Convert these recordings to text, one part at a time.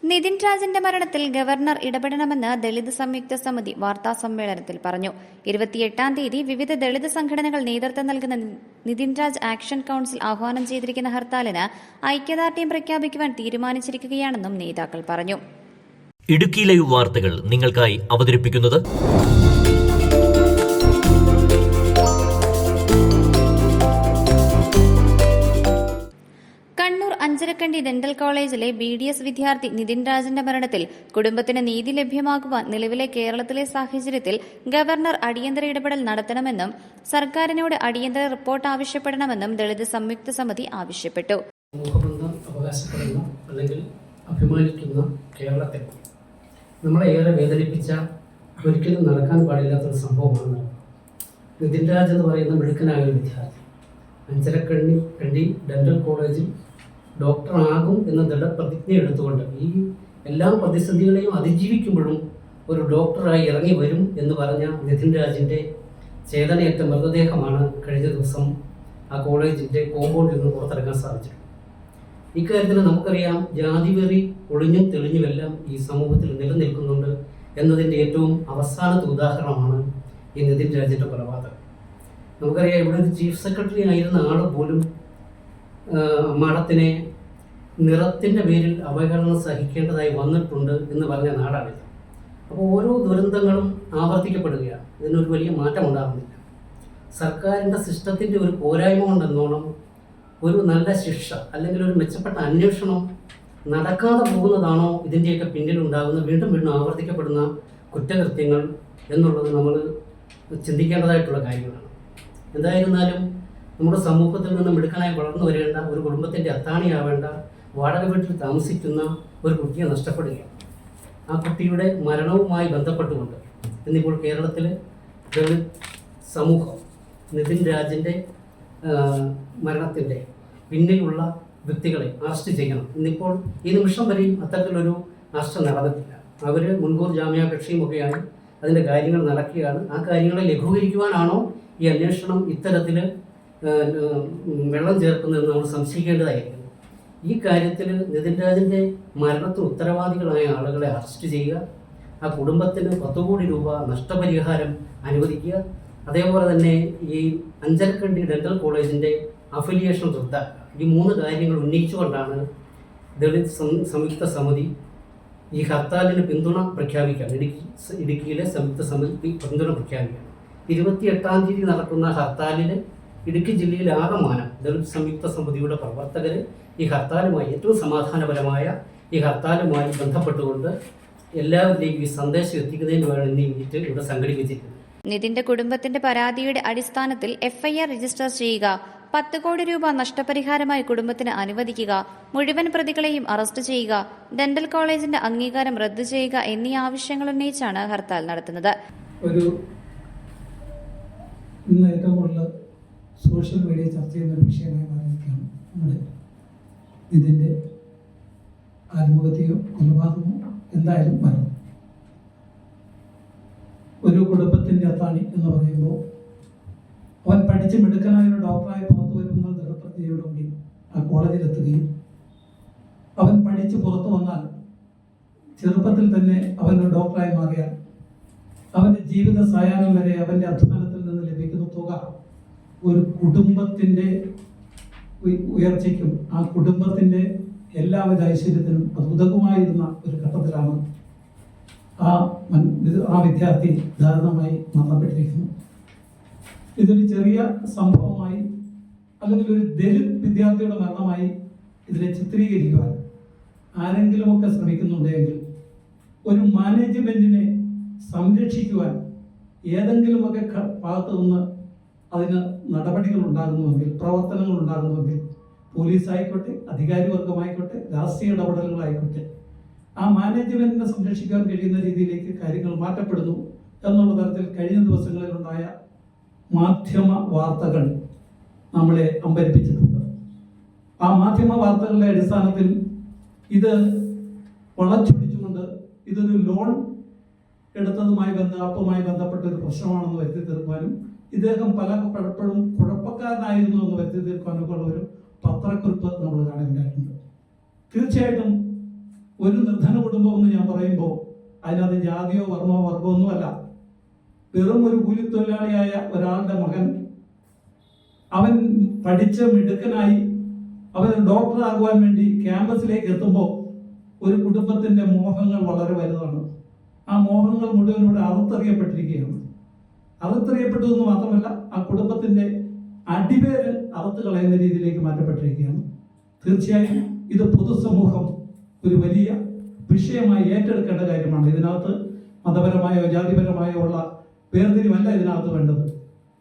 നിതിൻ രാജിന്റെ മരണത്തിൽ ഗവർണർ ഇടപെടണമെന്ന് ദളിത് സംയുക്ത സമിതി വാർത്താസമ്മേളനത്തിൽ പറഞ്ഞു. 28-ാം തീയതി വിവിധ ദളിത് സംഘടനകൾ നേതൃത്വം നൽകുന്ന നിതിൻ രാജ് ആക്ഷൻ കൌൺസിൽ ആഹ്വാനം ചെയ്തിരിക്കുന്ന ഹർത്താലിന് ഐക്യദാർഢ്യം പ്രഖ്യാപിക്കുവാൻ തീരുമാനിച്ചിരിക്കുകയാണെന്നും നേതാക്കൾ പറഞ്ഞു. ഇടുക്കി ലൈവ് വാർത്തകൾ നിങ്ങൾക്കായി അവതരിപ്പിക്കുന്നത് കണ്ണൂർ അഞ്ചരക്കണ്ടി ഡെന്റൽ കോളേജിലെ BDS വിദ്യാർത്ഥി നിതിൻ രാജിന്റെ മരണത്തിൽ കുടുംബത്തിന് നീതി ലഭ്യമാക്കുവാൻ നിലവിലെ കേരളത്തിലെ സാഹചര്യത്തിൽ ഗവർണർ അടിയന്തര ഇടപെടൽ നടത്തണമെന്നും സർക്കാരിനോട് അടിയന്തര റിപ്പോർട്ട് ആവശ്യപ്പെടണമെന്നും ദളിത് സംയുക്ത സമിതി ആവശ്യപ്പെട്ടു. അവകാശപ്പെടുന്ന അല്ലെങ്കിൽ അഭിമാനിക്കുന്ന കേരളത്തിൽ നമ്മളെ ഏറെ വേദനിപ്പിച്ച ഒരിക്കലും നടക്കാൻ പാടില്ലാത്തൊരു സംഭവമാണ് നിതിൻ രാജ് എന്ന് പറയുന്ന മിടുക്കനായ ഒരു വിദ്യാർത്ഥി അഞ്ചരക്കണ്ടി ഡെന്റൽ കോളേജിൽ ഡോക്ടറാകും എന്ന ദൃഢപ്രതിജ്ഞ എടുത്തുകൊണ്ട് ഈ എല്ലാ പ്രതിസന്ധികളെയും അതിജീവിക്കുമ്പോഴും ഒരു ഡോക്ടറായി ഇറങ്ങി വരും എന്ന് പറഞ്ഞ നിതിൻ രാജിൻ്റെ ചേതനയേറ്റ മൃതദേഹമാണ് കഴിഞ്ഞ ദിവസം ആ കോളേജിൻ്റെ കോമ്പൗണ്ടിൽ നിന്ന് പുറത്തിറങ്ങാൻ സാധിച്ചത്. ഇക്കാര്യത്തിൽ നമുക്കറിയാം, ജാതിവെറി ഒളിഞ്ഞും തെളിഞ്ഞുമെല്ലാം ഈ സമൂഹത്തിൽ നിലനിൽക്കുന്നുണ്ട് എന്നതിൻ്റെ ഏറ്റവും അവസാനത്തെ ഉദാഹരണമാണ് ഈ നിതിൻ രാജിൻ്റെ കൊലപാതകം. നമുക്കറിയാം, ഇവിടെ ഒരു ചീഫ് സെക്രട്ടറി ആയിരുന്ന ആൾ പോലും മാഡത്തിനെ നിറത്തിൻ്റെ പേരിൽ അവഹേളനം സഹിക്കേണ്ടതായി വന്നിട്ടുണ്ട് എന്ന് പറഞ്ഞ നാടാണിത്. അപ്പോൾ ഓരോ ദുരന്തങ്ങളും ആവർത്തിക്കപ്പെടുകയാണ്. ഇതിനൊരു വലിയ മാറ്റം ഉണ്ടാകുന്നില്ല. സർക്കാരിൻ്റെ സിസ്റ്റത്തിൻ്റെ ഒരു പോരായ്മ കൊണ്ടെന്നോണം ഒരു നല്ല ശിക്ഷ അല്ലെങ്കിൽ ഒരു മെച്ചപ്പെട്ട അന്വേഷണം നടക്കാതെ പോകുന്നതാണോ ഇതിൻ്റെയൊക്കെ പിന്നിലുണ്ടാകുന്ന വീണ്ടും വീണ്ടും ആവർത്തിക്കപ്പെടുന്ന കുറ്റകൃത്യങ്ങൾ എന്നുള്ളത് നമ്മൾ ചിന്തിക്കേണ്ടതായിട്ടുള്ള കാര്യങ്ങളാണ്. എന്തായിരുന്നാലും നമ്മുടെ സമൂഹത്തിൽ നിന്ന് മിടുക്കനായി വളർന്നു വരേണ്ട ഒരു കുടുംബത്തിൻ്റെ അത്താണിയാവേണ്ട വാടക വീട്ടിൽ താമസിക്കുന്ന ഒരു കുട്ടിയെ നഷ്ടപ്പെടുകയാണ്. ആ കുട്ടിയുടെ മരണവുമായി ബന്ധപ്പെട്ടുകൊണ്ട് ഇന്നിപ്പോൾ കേരളത്തിൽ ദളിത് സമൂഹം നിതിൻ രാജിൻ്റെ മരണത്തിൻ്റെ പിന്നിലുള്ള വ്യക്തികളെ അറസ്റ്റ് ചെയ്യണം. ഇന്നിപ്പോൾ ഈ നിമിഷം വരെയും അത്തരത്തിലൊരു അറസ്റ്റ് നടന്നിട്ടില്ല. അവർ മുൻകൂർ ജാമ്യാപേക്ഷയുമൊക്കെയാണ് അതിൻ്റെ കാര്യങ്ങൾ നടക്കുകയാണ്. ആ കാര്യങ്ങളെ ലഘൂകരിക്കുവാനാണോ ഈ അന്വേഷണം ഇത്തരത്തിൽ വെള്ളം ചേർക്കുന്നതെന്ന് നമ്മൾ സംശയിക്കേണ്ടതായിരിക്കുന്നു. ഈ കാര്യത്തിൽ നിതിൻ രാജിൻ്റെ മരണത്തിന് ഉത്തരവാദികളായ ആളുകളെ അറസ്റ്റ് ചെയ്യുക, ആ കുടുംബത്തിന് 10 കോടി രൂപ നഷ്ടപരിഹാരം അനുവദിക്കുക, അതേപോലെ തന്നെ ഈ അഞ്ചരക്കണ്ടി ഡെന്റൽ കോളേജിൻ്റെ അഫിലിയേഷൻ റദ്ദാക്കുക. ഈ 3 കാര്യങ്ങൾ ഉന്നയിച്ചുകൊണ്ടാണ് ദളിത് സംയുക്ത സമിതി ഈ ഹർത്താലിന് പിന്തുണ പ്രഖ്യാപിക്കുകയാണ്. ഇടുക്കിയിലെ സംയുക്ത സമിതി പിന്തുണ പ്രഖ്യാപിക്കുകയാണ്. 28-ാം തീയതി നടക്കുന്ന ഹർത്താലിൽ ഇടുക്കി ജില്ലയിലെ ആകമാനം ദളിത് സംയുക്ത സമിതിയുടെ പ്രവർത്തകർ ഈ ഹർത്താലുമായി ഏറ്റവും സമാധാനപരമായ ഈ ഹർത്താലുമായി ബന്ധപ്പെട്ടുകൊണ്ട് എല്ലാവരിലേക്കും ഈ സന്ദേശം എത്തിക്കുന്നതിന് വേണം ഇന്ന് ഈ മീറ്റ് ഇവിടെ സംഘടിപ്പിച്ചിരിക്കുന്നത്. നിതിന്റെ കുടുംബത്തിന്റെ പരാതിയുടെ അടിസ്ഥാനത്തിൽ FIR രജിസ്റ്റർ ചെയ്യുക, 10 കോടി രൂപ നഷ്ടപരിഹാരമായി കുടുംബത്തിന് അനുവദിക്കുക, മുഴുവൻ പ്രതികളെയും അറസ്റ്റ് ചെയ്യുക, ഡെന്റൽ കോളേജിന്റെ അംഗീകാരം റദ്ദു ചെയ്യുക എന്നീ ആവശ്യങ്ങൾ ഉന്നയിച്ചാണ് ഹർത്താൽ നടത്തുന്നത്. ഇന്ന് ഏറ്റവും കൂടുതൽ സോഷ്യൽ മീഡിയ ചർച്ച ചെയ്യുന്ന ഒരു വിഷയമായി മാറിയിരിക്കുകയാണ് നമ്മുടെ ഇതിൻ്റെ ആത്മഹത്യയോ കൊലപാതകമോ എന്തായാലും മരണം. ഒരു കുടുംബത്തിൻ്റെ അത്താണി എന്ന് പറയുമ്പോൾ അവൻ പഠിച്ച് മിടുക്കനായ ഒരു ഡോക്ടറായി പുറത്തു വരുന്ന ദൃഢപ്രതിജ്ഞയോടുകൂടി ആ കോളേജിലെത്തുകയും അവൻ പഠിച്ച് പുറത്തു വന്നാൽ ചെറുപ്പത്തിൽ തന്നെ അവൻ ഒരു ഡോക്ടറായി മാറിയാൽ അവൻ്റെ ജീവിത സായാഹ്നം വരെ അവൻ്റെ അധ്വാനത്തിൽ നിന്ന് ലഭിക്കുന്ന തുക ഒരു കുടുംബത്തിൻ്റെ ഉയർച്ചയ്ക്കും ആ കുടുംബത്തിൻ്റെ എല്ലാവിധ ഐശ്വര്യത്തിനും അത് ഉതകുമായിരുന്ന ഒരു ഘട്ടത്തിലാണ് ആ വിദ്യാർത്ഥി ദാരുണമായി മരണപ്പെട്ടിരിക്കുന്നു. ഇതൊരു ചെറിയ സംഭവമായി അല്ലെങ്കിൽ ഒരു ദലിത് വിദ്യാർത്ഥിയുടെ മരണമായി ഇതിനെ ചിത്രീകരിക്കുവാൻ ആരെങ്കിലുമൊക്കെ ശ്രമിക്കുന്നുണ്ടെങ്കിൽ ഒരു മാനേജ്മെൻറ്റിനെ സംരക്ഷിക്കുവാൻ ഏതെങ്കിലുമൊക്കെ ഭാഗത്തു നിന്ന് അതിന് നടപടികൾ ഉണ്ടാകുന്നുവെങ്കിൽ, പ്രവർത്തനങ്ങൾ ഉണ്ടാകുന്നുവെങ്കിൽ, പോലീസായിക്കോട്ടെ, അധികാരി വർഗമായിക്കോട്ടെ, രാഷ്ട്രീയ ഇടപെടലുകളായിക്കോട്ടെ, ആ മാനേജ്മെന്റിനെ സംരക്ഷിക്കാൻ കഴിയുന്ന രീതിയിലേക്ക് കാര്യങ്ങൾ മാറ്റപ്പെടുന്നു എന്നുള്ള തരത്തിൽ കഴിഞ്ഞ ദിവസങ്ങളിലുണ്ടായ മാധ്യമ വാർത്തകൾ നമ്മളെ അമ്പരിപ്പിച്ചിട്ടുണ്ട്. ആ മാധ്യമ വാർത്തകളുടെ അടിസ്ഥാനത്തിൽ ഇത് വളച്ചൊടിച്ചുകൊണ്ട് ഇതൊരു ലോൺ എടുത്തതുമായി ബന്ധപ്പെട്ട ഒരു പ്രശ്നമാണെന്ന് വരുത്തി തീർക്കാനും ഇദ്ദേഹം പലപ്പോഴും കുഴപ്പക്കാരനായിരുന്നു എന്ന് വരുത്തി തീർക്കാനൊക്കെ ഉള്ള ഒരു പത്രക്കുറിപ്പ് നമ്മൾ കാണുകയുണ്ടായിട്ടുണ്ട്. തീർച്ചയായിട്ടും ഒരു നിർധന കുടുംബം എന്ന് ഞാൻ പറയുമ്പോൾ അതിനകത്ത് ജാതിയോ വർണ്ണമോ വർഗമോ ഒന്നുമല്ല. വെറും ഒരു കൂലിത്തൊഴിലാളിയായ ഒരാളുടെ മകൻ, അവൻ പഠിച്ച് മിടുക്കനായി അവൻ ഡോക്ടറാകുവാൻ വേണ്ടി ക്യാമ്പസിലേക്ക് എത്തുമ്പോൾ ഒരു കുടുംബത്തിൻ്റെ മോഹങ്ങൾ വളരെ വലുതാണ്. ആ മോഹങ്ങൾ മുഴുവൻ ഇവിടെ അറുത്തെറിയപ്പെട്ടിരിക്കുകയാണ്. അറുത്തെറിയപ്പെട്ടതെന്ന് മാത്രമല്ല, ആ കുടുംബത്തിൻ്റെ അടിവേര് അറുത്ത് കളയുന്ന രീതിയിലേക്ക് മാറ്റപ്പെട്ടിരിക്കുകയാണ്. തീർച്ചയായും ഇത് പൊതുസമൂഹം ഒരു വലിയ വിഷയമായി ഏറ്റെടുക്കേണ്ട കാര്യമാണ്. ഇതിനകത്ത് മതപരമായോ ജാതിപരമായോ ഉള്ള വേർതിരിവല്ല ഇതിനകത്ത് വേണ്ടത്.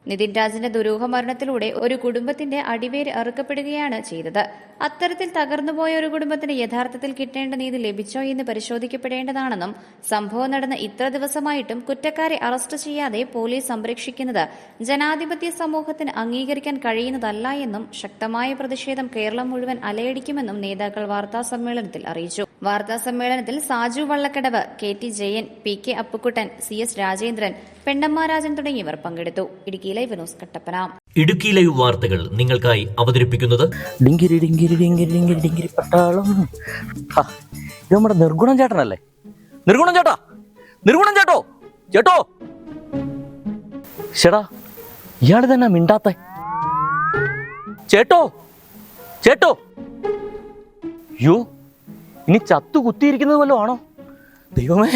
നിതിൻ രാജിന്റെ ദുരൂഹ മരണത്തിലൂടെ ഒരു കുടുംബത്തിന്റെ അടിവേര് അറുക്കപ്പെടുകയാണ് ചെയ്തത്. അത്തരത്തിൽ തകർന്നുപോയ ഒരു കുടുംബത്തിന് യഥാർത്ഥത്തിൽ കിട്ടേണ്ട നീതി ലഭിച്ചോ എന്ന് പരിശോധിക്കപ്പെടേണ്ടതാണെന്നും സംഭവം നടന്ന ഇത്ര ദിവസമായിട്ടും കുറ്റക്കാരെ അറസ്റ്റ് ചെയ്യാതെ പോലീസ് സംരക്ഷിക്കുന്നത് ജനാധിപത്യ സമൂഹത്തിന് അംഗീകരിക്കാൻ കഴിയുന്നതല്ല എന്നും ശക്തമായ പ്രതിഷേധം കേരളം മുഴുവൻ അലയടിക്കുമെന്നും നേതാക്കൾ വാർത്താസമ്മേളനത്തിൽ അറിയിച്ചു. വാർത്താസമ്മേളനത്തിൽ Saju Vallakkadavu, KT Jayan, PK Appukuttan, CS Rajendran, Pennamma Rajan തുടങ്ങിയവർ പങ്കെടുത്തു. Idukki live news Kattappana. Idukki live വാർത്തകൾ നിങ്ങൾക്കായി അവതരിപ്പിക്കുന്നത് ഡിങ്കിരി ഡിങ്കിരി ഡിങ്കിരി ഡിങ്കിരി ഡിങ്കിരി പട്ടാളം. ഇത് നമ്മുടെ നിർഗുണം ചേട്ടനല്ലേ? നിർഗുണം ചേട്ടാ, നിർഗുണം ചേട്ടോ, ചേട്ടോ. ചേട്ടാ, ഇയാള് തന്നെ മിണ്ടാത്ത ചേട്ടോ, ചേട്ടോ. യോ, ഇനി ചത്തു കുത്തിയിരിക്കുന്നത് വല്ലതും ആണോ? ദൈവമേ,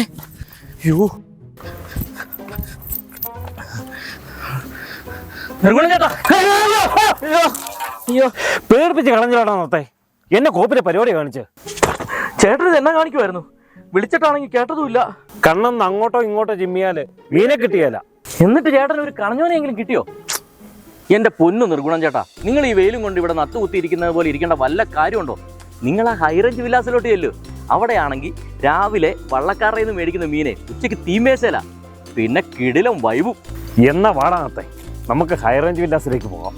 യോ. പേടിപ്പിച്ച് കളഞ്ഞാണോ നോത്തെ? എന്നെ കോപ്പിലെ പരിപാടി കാണിച്ച് ചേട്ടൻ എന്നെ കാണിക്കുമായിരുന്നു. വിളിച്ചിട്ടാണെങ്കിൽ കേട്ടതുമില്ല. കണ്ണെന്ന് അങ്ങോട്ടോ ഇങ്ങോട്ടോ ചിമ്മിയാല് മീനെ കിട്ടിയല്ല. എന്നിട്ട് ചേട്ടൻ ഒരു കണഞ്ഞോനെങ്കിലും കിട്ടിയോ? എന്റെ പൊന്നു നിർഗുണം ചേട്ടാ, നിങ്ങൾ ഈ വെയിലും കൊണ്ട് ഇവിടെ നട്ടുകുത്തിയിരിക്കുന്നത് പോലെ ഇരിക്കേണ്ട വല്ല കാര്യമുണ്ടോ? നിങ്ങൾ ആ ഹൈറേഞ്ച് വില്ലാസിലോട്ട് ചെല്ലു. അവിടെയാണെങ്കിൽ രാവിലെ വള്ളക്കാരുടെ നിന്ന് മേടിക്കുന്ന മീനെ ഉച്ചയ്ക്ക് തീമേശല, പിന്നെ കിടിലം വൈബും. എന്ന വാടാനത്തെ നമുക്ക് ഹൈറേഞ്ച് വില്ലാസിലേക്ക് പോകാം.